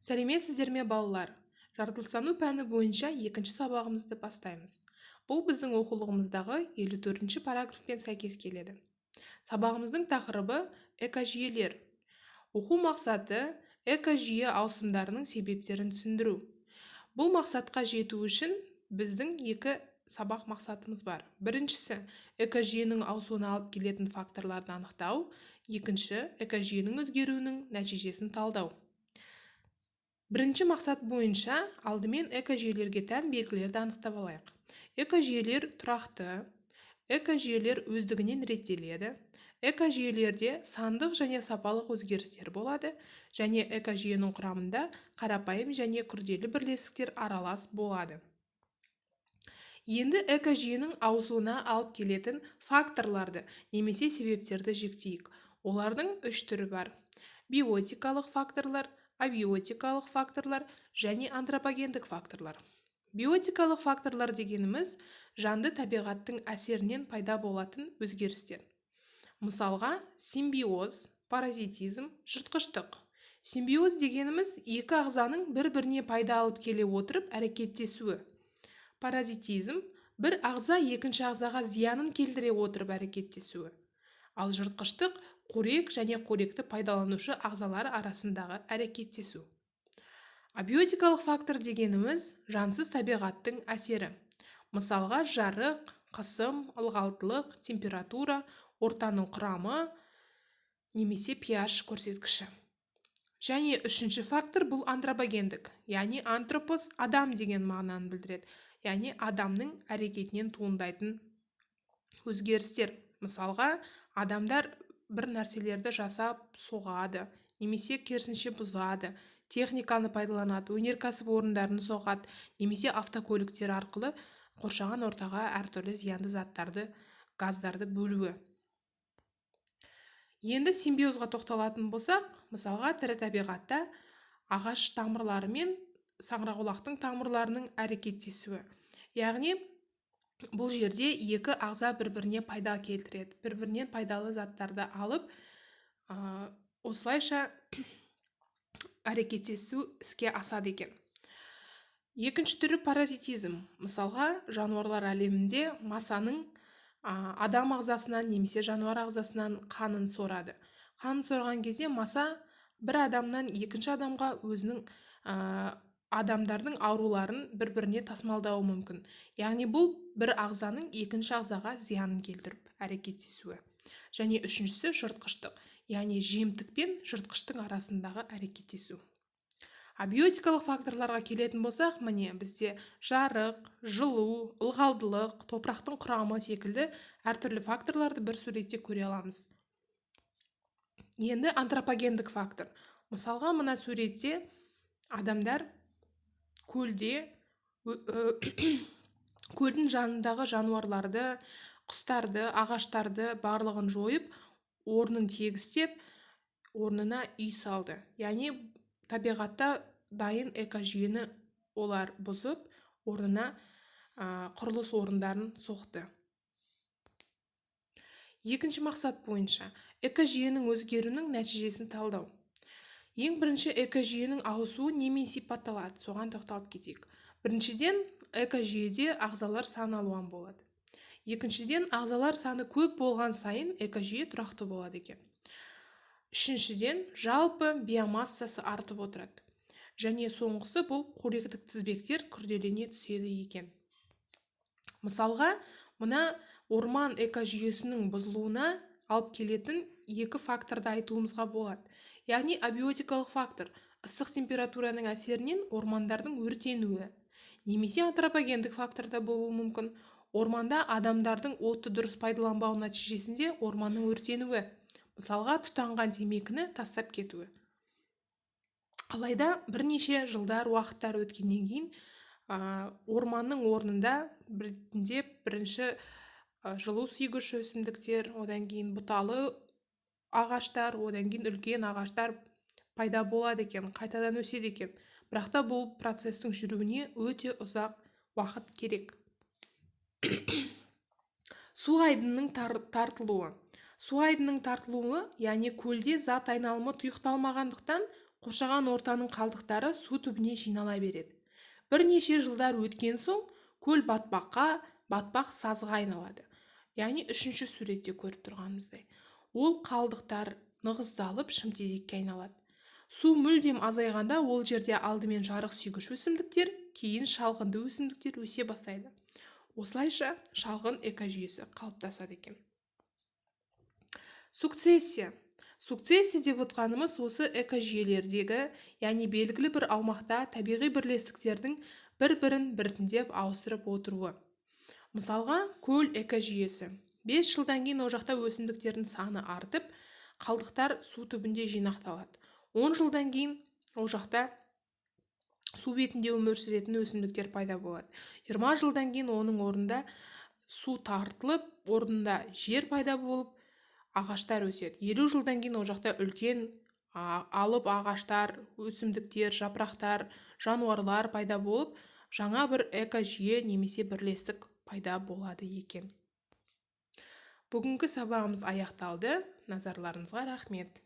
Сәлеметсіздер ме балалар? Жаратылыстану пәні бойынша екінші сабағымызды бастаймыз. Бұл біздің оқулығымыздағы 54-ші параграфпен сәйкес келеді. Сабағымыздың тақырыбы экожүйелер. Оқу мақсаты экожүйе ауысымдарының себептерін түсіндіру. Бұл мақсатқа жету үшін біздің екі сабақ мақсатымыз бар. Біріншісі экожүйенің ауысуына алып келетін факторларды анықтау, екінші экожүйенің өзгеруінің нәтижесін талдау. Бірінші мақсат бойынша алдымен экожүйелерге тән белгілерді анықтап алайық. Экожүйелер тұрақты, экожүйелер өздігінен реттеледі, экожүйелерде сандық және сапалық өзгерістер болады, және экожүйенің құрамында қарапайым және күрделі бірлестіктер аралас болады. Енді экожүйенің ауысуына алып келетін факторларды немесе себептерді жіктейік. Олардың үш түрі бар: биотикалық факторлар, абиотикалық факторлар және антропогендік факторлар. Биотикалық факторлар дегеніміз жанды табиғаттың әсерінен пайда болатын өзгерістер. Мысалға, симбиоз, паразитизм, жыртқыштық. Симбиоз дегеніміз екі ағзаның бір-біріне пайда алып келе отырып әрекеттесуі. Паразитизм бір ағза екінші ағзаға зиянын келтіре отырып әрекеттесуі. Ал жыртқыштық қорек және қоректі пайдаланушы ағзалар арасындағы әрекеттесу. Абиотикалық фактор дегеніміз жансыз табиғаттың әсері. Мысалға, жарық, қысым, ылғалдылық, температура, ортаның құрамы немесе pH көрсеткіші. Және үшінші фактор бұл антропогендік, яғни антропос адам деген мағынаны білдіреді, яғни адамның әрекетінен туындайтын өзгерістер. Мысалға, адамдар бір нәрселерді жасап соғады, немесе керісінше бұзады, техниканы пайдаланады, өнеркәсіп орындарын соғады, немесе автокөліктер арқылы қоршаған ортаға әртүрлі зиянды заттарды, газдарды бөлуі. Енді симбиозға тоқталатын болсақ, мысалға, тірі табиғатта ағаш тамырлары мен саңырауқұлақтың тамырларының әрекеттесуі. Яғни бұл жерде екі ағза бір-біріне пайда келтіреді, бір-бірінен пайдалы заттарды алып, осылайша әрекеттесу іске асады екен. Екінші түрі паразитизм. Мысалға, жануарлар әлемінде масаның адам ағзасынан немесе жануар ағзасынан қанын сорады. Қанын сорған кезде маса бір адамнан екінші адамға өзінің адамдардың ауруларын бір-біріне тасымалдауы мүмкін. Яғни бұл бір ағзаның екінші ағзаға зиянын келтіріп әрекеттесуі. Және үшіншісі жыртқыштық, яғни жемтік пен жыртқыштың арасындағы әрекеттесу. Абиотикалық факторларға келетін болсақ, міне бізде жарық, жылу, ылғалдылық, топырақтың құрамы секілді әртүрлі факторларды бір суретте көре аламыз. Енді антропогендік фактор. Мысалға, мына суретте адамдар көлде көлдің жанындағы жануарларды, құстарды, ағаштарды барлығын жойып, орнын тегістеп, орнына үй салды. Яғни табиғатта дайын экожүйені олар бұзып, орнына құрылыс орындарын соқты. Екінші мақсат бойынша экожүйенің өзгеруінің нәтижесін талдау. Ең бірінші экожүйенің ауысуы немен сипатталады, соған тоқталып кетейік. Біріншіден, экожүйеде ағзалар саны алуан болады. Екіншіден, ағзалар саны көп болған сайын экожүйе тұрақты болады екен. Үшіншіден, жалпы биомассасы артып отырады. Және соңғысы бұл қоректік тізбектер күрделене түседі екен. Мысалға, мына орман экожүйесінің бұзылуына алып келетін екі факторды айтуымызға болады. Яғни абиотикалық фактор ыстық температураның әсерінен ормандардың өртенуі, немесе антропогендік факторда болуы мүмкін. Орманда адамдардың отты дұрыс пайдаланбау нәтижесінде орманның өртенуі. Мысалға, тұтанған темекіні тастап кетуі. Алайда бірнеше жылдар уақыттар өткеннен кейін орманның орнында бірінші жылу сүйгіш өсімдіктер, одан кейін бұталы ағаштар, одан кейін үлкен ағаштар пайда болады екен, қайтадан өседі екен. Бірақ та бұл процестің жүруіне өте ұзақ уақыт керек. Су айдынының тартылуы. Су айдынының тартылуы, яғни көлде зат айналымы тұйықталмағандықтан қоршаған ортаның қалдықтары су түбіне жинала береді. Бірнеше жылдар өткен соң көл батпақ сазға айналады. Яғни үшінші суретте көріп тұрғанымыздай. Ол қалдықтар нығыздалып шымтезекке айналады. Су мүлдем азайғанда ол жерде алдымен жарық сүйгіш өсімдіктер, кейін шалғынды өсімдіктер өсе бастайды. Осылайша шалғын экожүйесі қалыптасады екен. Сукцессия. Сукцессия деп отқанымыз осы экожүйелердегі, яғни белгілі бір аумақта табиғи бірлестіктердің бір-бірін біртіндеп ауыстырып отыруы. Мысалға, көл экожүйесі. 5 жылдан кейін ол жақта өсімдіктердің саны артып, қалдықтар су түбінде жинақталады. 10 жылдан кейін ол жақта су бетінде өмір сүретін өсімдіктер пайда болады. 20 жылдан кейін оның орнында су тартылып, орнында жер пайда болып, ағаштар өседі. 50 жылдан кейін ол жақта үлкен алып ағаштар, өсімдіктер, жапырақтар, жануарлар пайда болып, жаңа бір экожүйе немесе бірлестік пайда болады екен. Бүгінгі сабағымыз аяқталды. Назарларыңызға рахмет.